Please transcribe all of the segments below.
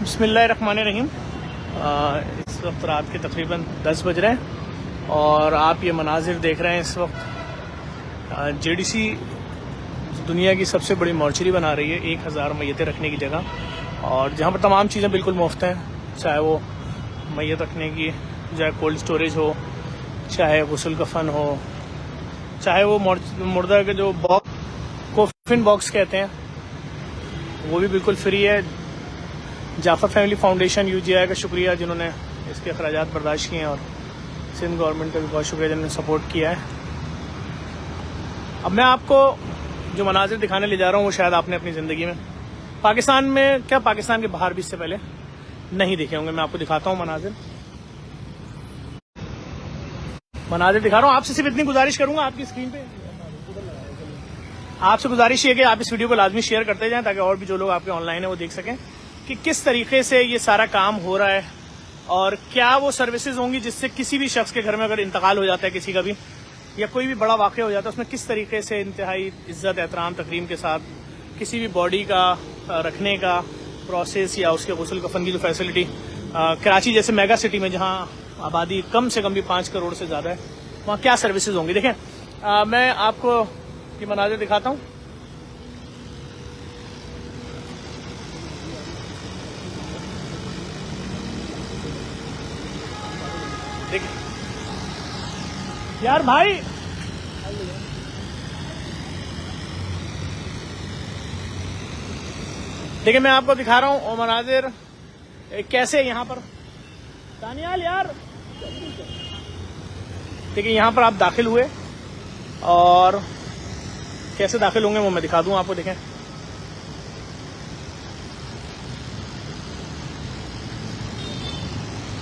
बिस्मिल्लाहिर्रहमानिर्रहीम। इस वक्त रात के तकरीबन 10 बज रहे हैं और आप ये मनाजिर देख रहे हैं। इस वक्त जेडीसी दुनिया की सबसे बड़ी मॉर्चरी बना रही है 1000 मैयतें रखने की जगह, और जहाँ पर तमाम चीज़ें बिल्कुल मुफ्त हैं, चाहे वो मैयत रखने की, चाहे कोल्ड स्टोरेज हो, चाहे गुस्ल कफन हो, चाहे वो मुर्दा के जो बॉक्स कोफिन बॉक्स कहते हैं वो भी बिल्कुल फ्री है। जाफर फैमिली फाउंडेशन UGI का शुक्रिया जिन्होंने इसके अखराजात बर्दाश्त किए हैं, और सिंध गवर्नमेंट का भी बहुत शुक्रिया जिन्होंने सपोर्ट किया है। अब मैं आपको जो मनाजिर दिखाने ले जा रहा हूँ वो शायद आपने अपनी ज़िंदगी में पाकिस्तान में, क्या पाकिस्तान के बाहर भी इससे पहले नहीं देखे होंगे। मैं आपको दिखाता हूँ मनाजिर दिखा रहा हूँ। आपसे सिर्फ इतनी गुजारिश करूंगा, आपकी स्क्रीन पे आपसे गुजारिश ये कि आप इस वीडियो को लाजमी शेयर करते जाएं ताकि और भी जो लोग आपके ऑनलाइन है वो देख सकें कि किस तरीके से ये सारा काम हो रहा है, और क्या वो सर्विसेज होंगी जिससे किसी भी शख्स के घर में अगर इंतकाल हो जाता है किसी का भी, या कोई भी बड़ा वाक़या हो जाता है, उसमें किस तरीके से इंतहाई इज्जत एहतराम तकरीम के साथ किसी भी बॉडी का रखने का प्रोसेस या उसके गुस्ल कफन की जो फैसिलिटी कराची जैसे मेगा सिटी में जहाँ आबादी कम से कम भी 5 करोड़ से ज़्यादा है, वहाँ क्या सर्विसेज होंगी। देखें, मैं आपको ये मनाजिर दिखाता हूँ। देखिए यार भाई, देखिए मैं आपको दिखा रहा हूँ मनाजिर कैसे यहाँ पर दानियाल यार, देखिए यहाँ पर आप दाखिल हुए और कैसे दाखिल होंगे वो मैं दिखा दूँ आपको। देखें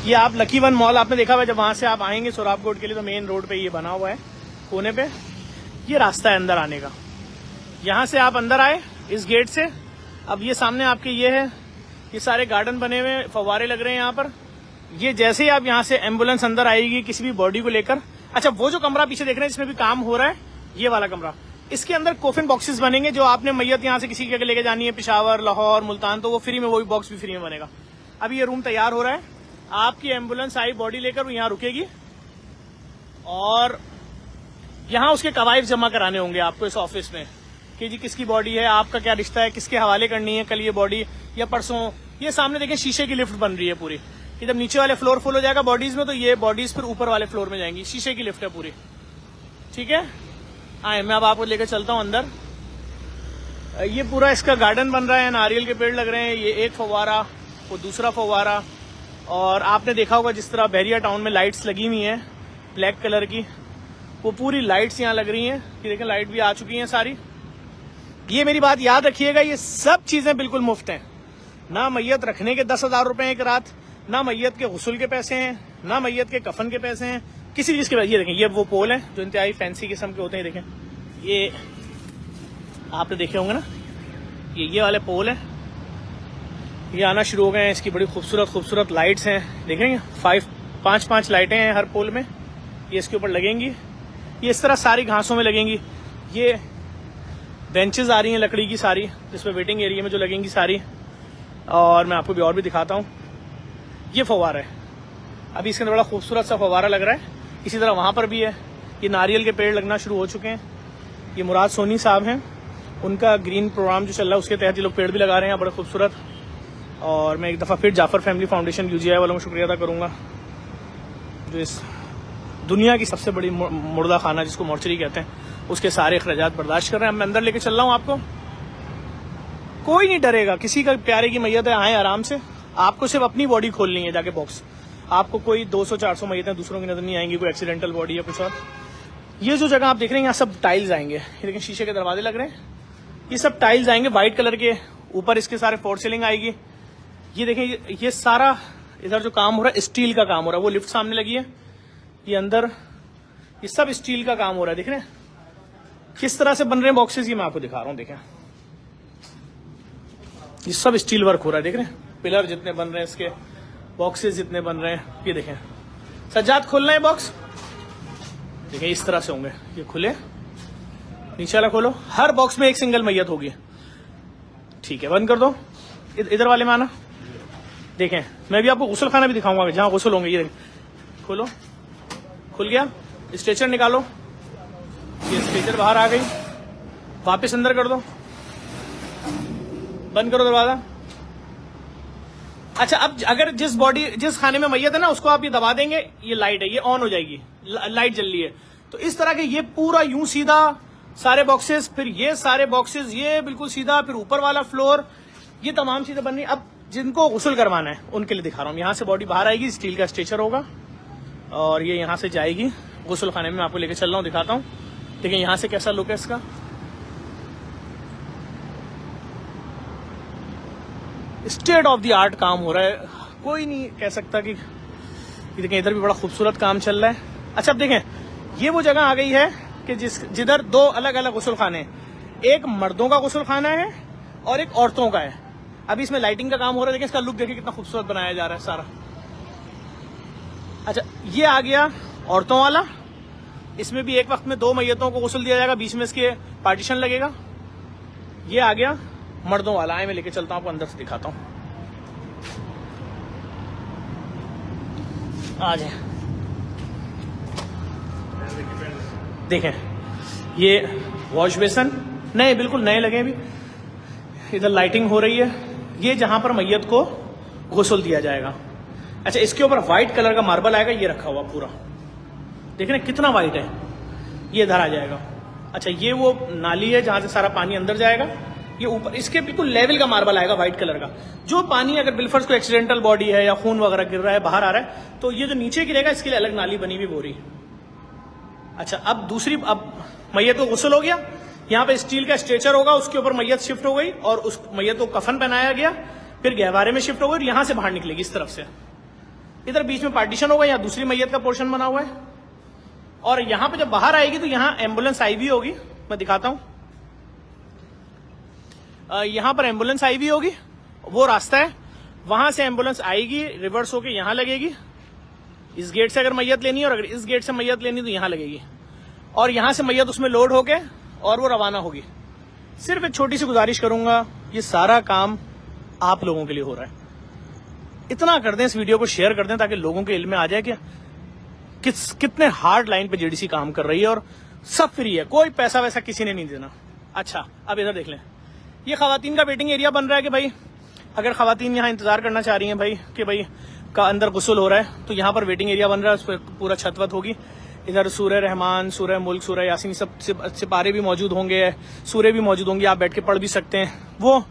ये आप लकी वन मॉल आपने देखा हुआ, जब वहां से आप आएंगे सोराब कोट के लिए तो मेन रोड पे ये बना हुआ है कोने पे, ये रास्ता है अंदर आने का। यहाँ से आप अंदर आए इस गेट से, अब ये सामने आपके ये है, ये सारे गार्डन बने हुए, फव्वारे लग रहे हैं यहाँ पर। ये जैसे ही आप यहाँ से एम्बुलेंस अंदर आएगी किसी भी बॉडी को लेकर, अच्छा वो जो कमरा पीछे देख रहे हैं जिसमें भी काम हो रहा है, ये वाला कमरा, इसके अंदर कोफिन बॉक्सेस बनेंगे। जो आपने मैयत यहाँ से किसी के लेके जानी है पेशावर, लाहौर, मुल्तान, तो वो फ्री में, वो भी बॉक्स भी फ्री में बनेगा। अभी ये रूम तैयार हो रहा है, आपकी एम्बुलेंस आई बॉडी लेकर वो यहाँ रुकेगी और यहाँ उसके कवायद जमा कराने होंगे आपको इस ऑफिस में कि जी किसकी बॉडी है, आपका क्या रिश्ता है, किसके हवाले करनी है कल ये बॉडी या परसों। ये सामने देखें शीशे की लिफ्ट बन रही है पूरी, कि जब नीचे वाले फ्लोर फुल हो जाएगा बॉडीज में तो ये बॉडीज फिर ऊपर वाले फ्लोर में जाएंगी। शीशे की लिफ्ट है पूरी, ठीक है। आए मैं अब आपको लेकर चलता हूँ अंदर। ये पूरा इसका गार्डन बन रहा है, नारियल के पेड़ लग रहे हैं, ये एक फव्वारा, वो दूसरा फव्वारा, और आपने देखा होगा जिस तरह बहरिया टाउन में लाइट्स लगी हुई हैं ब्लैक कलर की, वो पूरी लाइट्स यहाँ लग रही हैं कि देखें लाइट भी आ चुकी हैं सारी। ये मेरी बात याद रखिएगा, ये सब चीजें बिल्कुल मुफ्त हैं। ना मैयत रखने के 10,000 रुपए एक रात, ना मैयत के गुस्ल के पैसे हैं, ना मैयत के कफन के पैसे हैं, किसी चीज के पैसे। ये देखें, ये वो पोल है जो इंतहाई फैंसी किस्म के होते हैं। देखें ये आपने देखे होंगे ना, ये वाले पोल है, ये आना शुरू हो गए हैं। इसकी बड़ी खूबसूरत लाइट्स हैं, देख रहे हैं, 5 लाइटें हैं हर पोल में, ये इसके ऊपर लगेंगी। ये इस तरह सारी घासों में लगेंगी। ये बेंचेस आ रही हैं लकड़ी की सारी, जिसमें वेटिंग एरिया में जो लगेंगी सारी। और मैं आपको भी और भी दिखाता हूँ। ये फव्वारा है, अभी इसके अंदर बड़ा खूबसूरत सा फव्वारा लग रहा है। इसी तरह वहाँ पर भी है, ये नारियल के पेड़ लगना शुरू हो चुके हैं। ये मुराद सोनी साहब हैं, उनका ग्रीन प्रोग्राम जो चल रहा है उसके तहत ये लोग पेड़ भी लगा रहे हैं बड़े खूबसूरत। और मैं एक दफ़ा फिर जाफर फैमिली फाउंडेशन UGI वालों को शुक्रिया अदा करूँगा जो इस दुनिया की सबसे बड़ी मुर्दा खाना जिसको मॉर्चरी कहते हैं उसके सारे अखराजात बर्दाश्त कर रहे हैं। मैं अंदर लेके चल रहा हूँ आपको, कोई नहीं डरेगा, किसी का प्यारे की मैयत है, आए आराम से। आपको सिर्फ अपनी बॉडी खोलनी है जाके बॉक्स, आपको कोई 200-400 मैयतें दूसरों की नजर नहीं आएंगी, कोई एक्सीडेंटल बॉडी या कुछ और। ये जो जगह आप देख रहे हैं यहाँ सब टाइल्स आएंगे, ये देखें शीशे के दरवाजे लग रहे हैं, ये सब टाइल्स आएंगे व्हाइट कलर के। ऊपर इसके सारे फोर सीलिंग आएगी। ये देखें, ये सारा इधर जो काम हो रहा है स्टील का काम हो रहा है, वो लिफ्ट सामने लगी है, ये अंदर ये सब स्टील का काम हो रहा है। देख रहे हैं किस तरह से बन रहे हैं बॉक्सेस, ये मैं आपको दिखा रहा हूँ। देखें ये सब स्टील वर्क हो रहा है, देख रहे हैं पिलर जितने बन रहे हैं, इसके बॉक्सेस जितने बन रहे हैं। ये देखें सज्जाद खोलना है बॉक्स, देखें इस तरह से होंगे, ये खुले, नीचे वाला खोलो, हर बॉक्स में एक सिंगल मैयत होगी। ठीक है, बंद कर दो। इधर वाले में आना, देखें, मैं भी आपको गुसल खाना भी दिखाऊंगा जहां गुसल होंगे। ये खोलो, खुल गया, स्ट्रेचर निकालो, ये स्ट्रेचर बाहर आ गई, वापस अंदर कर दो, बंद करो दरवाजा। अच्छा, अब अगर जिस खाने में मैयत है ना, उसको आप ये दबा देंगे, ये लाइट है, ये ऑन हो जाएगी, लाइट जल रही है। तो इस तरह के ये पूरा यूं सीधा सारे बॉक्सेस, फिर ये सारे बॉक्सेस, ये बिल्कुल सीधा, फिर ऊपर वाला फ्लोर, ये तमाम चीजें बन रही। अब जिनको गुस्ल करवाना है उनके लिए दिखा रहा हूं। यहां से बॉडी बाहर आएगी, स्टील का स्ट्रेचर होगा और ये यहां से जाएगी गुस्ल खाने में। मैं आपको लेकर चल रहा हूं, दिखाता हूं। देखिए यहां से कैसा लुक है इसका। स्टेट ऑफ द आर्ट काम हो रहा है, कोई नहीं कह सकता कि देखें इधर भी बड़ा खूबसूरत काम चल रहा है। अच्छा, अब देखें, ये वो जगह आ गई है कि जिधर दो अलग अलग गुस्ल खाने हैं, एक मर्दों का गुस्ल खाना है और एक औरतों का है। अभी इसमें लाइटिंग का काम हो रहा है, देखिए इसका लुक देखिए कितना खूबसूरत बनाया जा रहा है सारा। अच्छा, ये आ गया औरतों वाला, इसमें भी एक वक्त में 2 मैयतों को गुस्ल दिया जाएगा, बीच में इसके पार्टीशन लगेगा। ये आ गया मर्दों वाला। आए मैं लेके चलता हूं, आपको अंदर से दिखाता हूं। आ जाए, देखें ये वॉश बेसन नए, बिल्कुल नए लगे भी। इधर लाइटिंग हो रही है, ये जहां पर मैयत को गुस्ल दिया जाएगा। अच्छा, इसके ऊपर व्हाइट कलर का मार्बल आएगा, ये रखा हुआ पूरा, देख रहे हैं कितना व्हाइट है, ये इधर आ जाएगा। अच्छा, ये वो नाली है जहां से सारा पानी अंदर जाएगा। ये ऊपर इसके बिल्कुल लेवल का मार्बल आएगा व्हाइट कलर का। जो पानी अगर बिलफर्स को एक्सीडेंटल बॉडी है या खून वगैरह गिर रहा है, बाहर आ रहा है, तो ये जो नीचे गिरेगा इसके लिए अलग नाली बनी हुई बोरी। अच्छा, अब मैयत को गुस्ल हो गया, यहाँ पे स्टील का स्ट्रेचर होगा, उसके ऊपर मैयत शिफ्ट हो गई और उस मैयत को कफन पहनाया गया, फिर गहवारे में शिफ्ट हो गई और यहां से बाहर निकलेगी इस तरफ से। इधर बीच में पार्टीशन होगा, यहाँ दूसरी मैयत का पोर्शन बना हुआ है और यहां पे जब बाहर आएगी तो यहाँ एम्बुलेंस आई भी होगी, मैं दिखाता हूं। यहां पर एम्बुलेंस आई भी होगी, वो रास्ता है, वहां से एम्बुलेंस आएगी, रिवर्स होके यहां लगेगी। इस गेट से अगर मैयत लेनी है और अगर इस गेट से मैयत लेनी तो यहां लगेगी और यहां से मैयत उसमें लोड होके और वो रवाना होगी। सिर्फ एक छोटी सी गुजारिश करूंगा, ये सारा काम आप लोगों के लिए हो रहा है, इतना कर दें, इस वीडियो को शेयर कर दें ताकि लोगों के इल्म में आ जाए कि कितने हार्ड लाइन पे जेडीसी काम कर रही है और सब फ्री है, कोई पैसा वैसा किसी ने नहीं देना। अच्छा, अब इधर देख लें, ये खवातीन का वेटिंग एरिया बन रहा है कि भाई अगर खवातीन यहाँ इंतजार करना चाह रही हैं भाई कि भाई का अंदर गुस्ल हो रहा है, तो यहाँ पर वेटिंग एरिया बन रहा है, उस पर पूरा छतवत होगी। इधर सूरह रहमान, सूरह मुल्क, सूरह यासीन, सब सिपारे भी मौजूद होंगे, सूरह भी मौजूद होंगे, आप बैठ के पढ़ भी सकते हैं। वो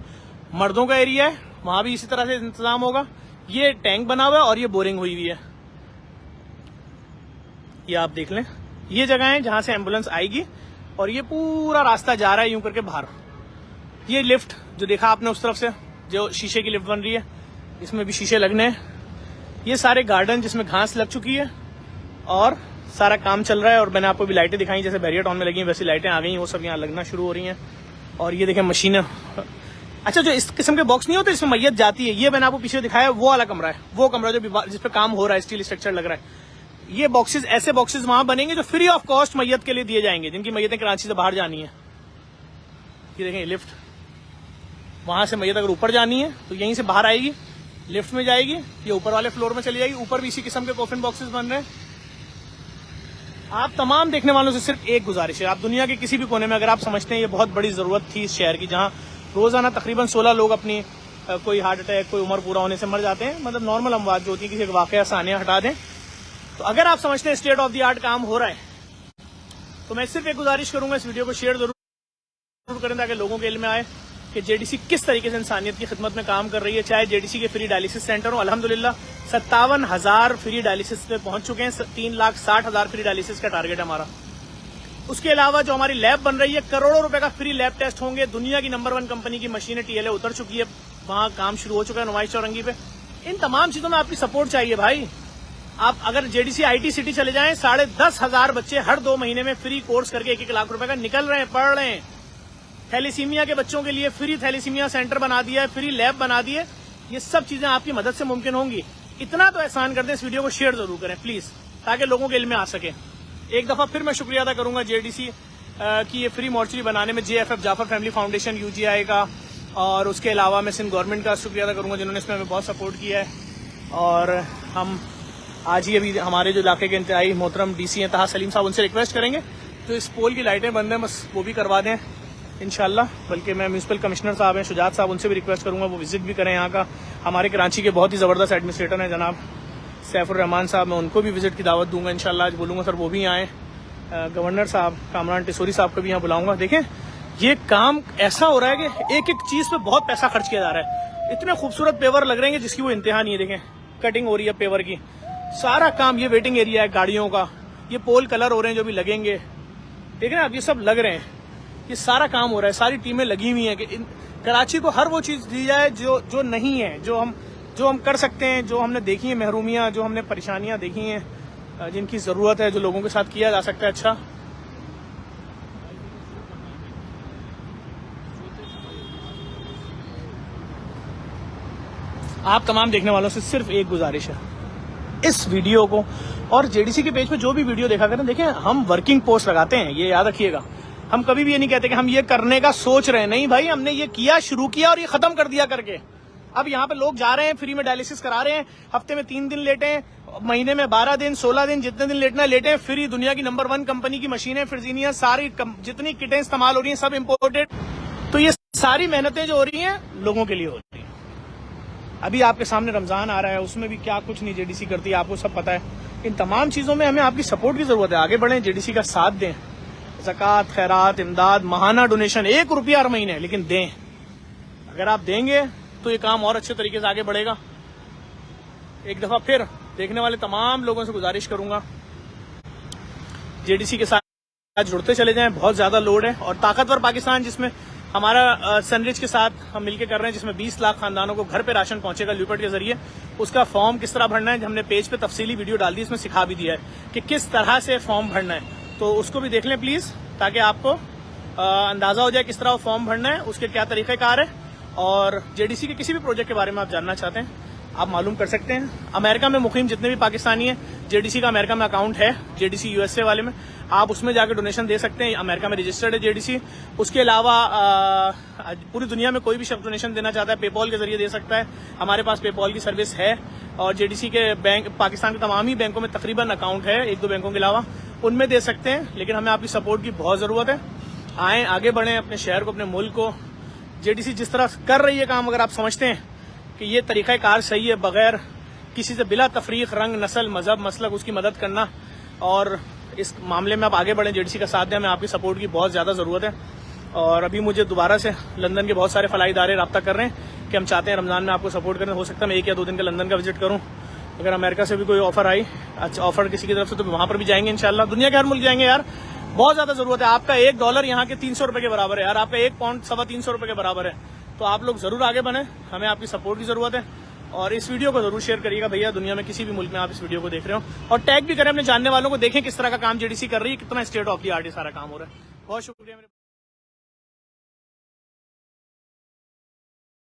मर्दों का एरिया है, वहां भी इसी तरह से इंतजाम होगा। ये टैंक बना हुआ है और ये बोरिंग हुई हुई है, ये आप देख लें। ये जगह है जहां से एम्बुलेंस आएगी और ये पूरा रास्ता जा रहा है यूं करके बाहर। ये लिफ्ट जो देखा आपने उस तरफ से, जो शीशे की लिफ्ट बन रही है, इसमें भी शीशे लगने हैं। ये सारे गार्डन जिसमें घास लग चुकी है और सारा काम चल रहा है। और मैंने आपको भी लाइटें दिखाई, जैसे बैरियर टाउन में लगी वैसी लाइटें आ गई, वो सब यहाँ लगना शुरू हो रही हैं। और ये देखें मशीनें। अच्छा, जो इस किस्म के बॉक्स नहीं होते इसमें मैयत जाती है, ये मैंने आपको पीछे दिखाया, वो वाला कमरा है, वो कमरा जो जिसपे काम हो रहा है, स्टील स्ट्रक्चर लग रहा है। ये बॉक्सेस, ऐसे बॉक्सेस वहां बनेंगे जो फ्री ऑफ कॉस्ट मैयत के लिए दिए जाएंगे, जिनकी मैयतें कराची से बाहर जानी है। ये देखें लिफ्ट, वहां से मैयत अगर ऊपर जानी है तो यहीं से बाहर आएगी, लिफ्ट में जाएगी, ये ऊपर वाले फ्लोर में चली जाएगी। ऊपर भी इसी किस्म के कॉफिन बॉक्सेस बन रहे हैं। आप तमाम देखने वालों से सिर्फ एक गुजारिश है, आप दुनिया के किसी भी कोने में अगर आप समझते हैं ये बहुत बड़ी जरूरत थी इस शहर की, जहां रोजाना तकरीबन 16 लोग अपनी कोई हार्ट अटैक, कोई उम्र पूरा होने से मर जाते हैं, मतलब नॉर्मल अमवात जो होती है, किसी एक वाकया सानिया हटा दें, तो अगर आप समझते हैं स्टेट ऑफ द आर्ट काम हो रहा है, तो मैं सिर्फ एक गुजारिश करूंगा, इस वीडियो को शेयर जरूर करें ताकि लोगों के इल्म में आए कि जेडीसी किस तरीके से इंसानियत की खिदमत में काम कर रही है। चाहे जेडीसी के फ्री डायलिसिस सेंटर हो, अल्हम्दुलिल्लाह 57,000 फ्री डायलिसिस पे पहुंच चुके हैं, 3,60,000 फ्री डायलिसिस का टारगेट है हमारा। उसके अलावा जो हमारी लैब बन रही है, करोड़ों रुपए का फ्री लैब टेस्ट होंगे। दुनिया की नंबर 1 कंपनी की मशीनें TLA उतर चुकी है, वहां काम शुरू हो चुका है नुमाइश चौरंगी पे। इन तमाम चीजों में आपकी सपोर्ट चाहिए भाई। आप अगर जेडीसी IT सिटी चले जाएं, 10,500 बच्चे हर 2 महीने में फ्री कोर्स करके 1-1 लाख रुपए का निकल रहे हैं, पढ़ रहे हैं। थैलीसीमिया के बच्चों के लिए फ्री थैलीसीमिया सेंटर बना दिया है, फ्री लैब बना दी है। ये सब चीजें आपकी मदद से मुमकिन होंगी। इतना तो एहसान कर दें, इस वीडियो को शेयर जरूर करें प्लीज, ताकि लोगों के इल्म में आ सके। एक दफा फिर मैं शुक्रिया अदा करूंगा जेडीसी की ये फ्री मॉर्चरी बनाने में, JFF Jafar family foundation, UGI का, और उसके अलावा मैं सिंध गवर्नमेंट का शुक्रिया अदा करूँगा जिन्होंने इसमें हमें बहुत सपोर्ट किया है। और हम आज ही अभी हमारे जो इलाके के इंतहाई मोहतरम डीसी हैं तहा सलीम साहब, उनसे रिक्वेस्ट करेंगे जो इस पोल की लाइटें बंद हैं बस वो भी करवा दें इंशाल्लाह। बल्कि मैं म्यूनसिपल कमिश्नर साहब हैं शुजात साहब, उनसे भी रिक्वेस्ट करूँगा वो विजिट भी करें यहाँ का। हमारे कराची के बहुत ही ज़बरदस्त एडमिनिस्ट्रेटर हैं जनाब सैफुर रहमान साहब, मैं उनको भी विजिट की दावत दूंगा इंशाल्लाह। आज बोलूँगा सर वो भी आएँ। गवर्नर साहब कामरान टिसोरी साहब को भी यहाँ बुलाऊंगा। देखें ये काम ऐसा हो रहा है कि एक एक चीज़ पे बहुत पैसा खर्च किया जा रहा है। इतने खूबसूरत पेवर लग रहे हैं जिसकी वो इंतहा नहीं है। देखें कटिंग हो रही है पेवर की, सारा काम, ये वेटिंग एरिया है गाड़ियों का, ये पोल कलर हो रहे हैं जो भी लगेंगे, देखें आप ये सब लग रहे हैं, ये सारा काम हो रहा है, सारी टीमें लगी हुई हैं कि कराची को हर वो चीज़ दी जाए जो नहीं है, जो हम कर सकते हैं, जो हमने देखी है महरूमियाँ, जो हमने परेशानियाँ देखी हैं, जिनकी ज़रूरत है, जो लोगों के साथ किया जा सकता है। अच्छा आप तमाम देखने वालों से सिर्फ एक गुजारिश है, इस वीडियो को और जेडीसी के पेज पे जो भी वीडियो देखा करें, देखें हम वर्किंग पोस्ट लगाते हैं, ये याद रखिएगा। हम कभी भी ये नहीं कहते कि हम ये करने का सोच रहे हैं, नहीं भाई, हमने ये किया, शुरू किया और ये खत्म कर दिया करके। अब यहाँ पे लोग जा रहे हैं, फ्री में डायलिसिस करा रहे हैं, हफ्ते में 3 दिन लेटे हैं, महीने में 12 दिन 16 दिन जितने दिन लेटना है लेटे हैं, फ्री। दुनिया की नंबर 1 कंपनी की मशीनें फिरजीनिया, सारी जितनी किटें इस्तेमाल हो रही हैं सब इम्पोर्टेड। तो ये सारी मेहनतें जो हो रही हैं लोगों के लिए हो रही हैं। अभी आपके सामने रमजान आ रहा है, उसमें भी क्या कुछ नहीं जेडीसी करती है, आपको सब पता है। इन तमाम चीजों में हमें आपकी सपोर्ट की जरूरत है, आगे बढ़ें, जेडीसी का साथ दें। ज़कात, खैरात, इमदाद, माहाना डोनेशन, 1 रुपया हर महीने, लेकिन दें। अगर आप देंगे तो ये काम और अच्छे तरीके से आगे बढ़ेगा। एक दफा फिर देखने वाले तमाम लोगों से गुजारिश करूंगा जेडीसी के साथ जुड़ते चले जाएं, बहुत ज्यादा लोड है। और ताकतवर पाकिस्तान जिसमें हमारा सनरिच के साथ हम मिलकर कर रहे हैं, जिसमें 20 लाख खानदानों को घर पे राशन पहुंचेगा ल्यूपेट के जरिए, उसका फॉर्म किस तरह भरना है हमने पेज पे तफसीली वीडियो डाल दी, इसमें सिखा भी दिया है कि किस तरह से फॉर्म भरना है। तो उसको भी देख लें प्लीज, ताकि आपको अंदाजा हो जाए किस तरह वो फॉर्म भरना है, उसके क्या तरीक़ेकार है। और जेडीसी के किसी भी प्रोजेक्ट के बारे में आप जानना चाहते हैं आप मालूम कर सकते हैं। अमेरिका में मुकीम जितने भी पाकिस्तानी हैं, जेडीसी का अमेरिका में अकाउंट है, जेडीसी यूएसए वाले में, आप उसमें जाकर डोनेशन दे सकते हैं। अमेरिका में रजिस्टर्ड है जेडीसी। उसके अलावा पूरी दुनिया में कोई भी शख्स डोनेशन देना चाहता है पेपॉल के जरिए दे सकता है। हमारे पास पेपॉल की सर्विस है। और जेडीसी के बैंक पाकिस्तान के तमाम ही बैंकों में तकरीबन अकाउंट है, 1-2 बैंकों के अलावा, उनमें दे सकते हैं। लेकिन हमें आपकी सपोर्ट की बहुत ज़रूरत है। आएँ, आगे बढ़ें, अपने शहर को, अपने मुल्क को। जेडीसी जिस तरह कर रही है काम, अगर आप समझते हैं कि ये तरीक़ाकार सही है, बगैर किसी से बिला तफरीक, रंग, नस्ल, मजहब, मसलक, उसकी मदद करना, और इस मामले में आप आगे बढ़ें, जेडीसी का साथ दें, हमें आपकी सपोर्ट की बहुत ज़्यादा ज़रूरत है। और अभी मुझे दोबारा से लंदन के बहुत सारे फलाई इदारे रब्ता कर रहे हैं कि हम चाहते हैं रमज़ान में आपको सपोर्ट करें। हो सकता है मैं 1 या 2 दिन का लंदन का विजिट करूँ। अगर अमेरिका से भी कोई ऑफर आई, अच्छा ऑफर किसी की तरफ से, तो वहाँ पर भी जाएंगे इंशाल्लाह। दुनिया के हर मुल्क जाएंगे यार, बहुत ज़्यादा ज़रूरत है। आपका $1 यहाँ के 300 रुपये के बराबर है यार, आपका 1 पाउंड 325 रुपये के बराबर है। तो आप लोग ज़रूर आगे बने, हमें आपकी सपोर्ट की ज़रूरत है। और इस वीडियो को ज़रूर शेयर करिएगा भैया, दुनिया में किसी भी मुल्क में आप इस वीडियो को देख रहे हो, और टैग भी करें अपने जानने वालों को, देखें किस तरह का काम जेडीसी कर रही है, कितना स्टेट ऑफ द आर्ट ये सारा काम हो रहा है। बहुत शुक्रिया मेरे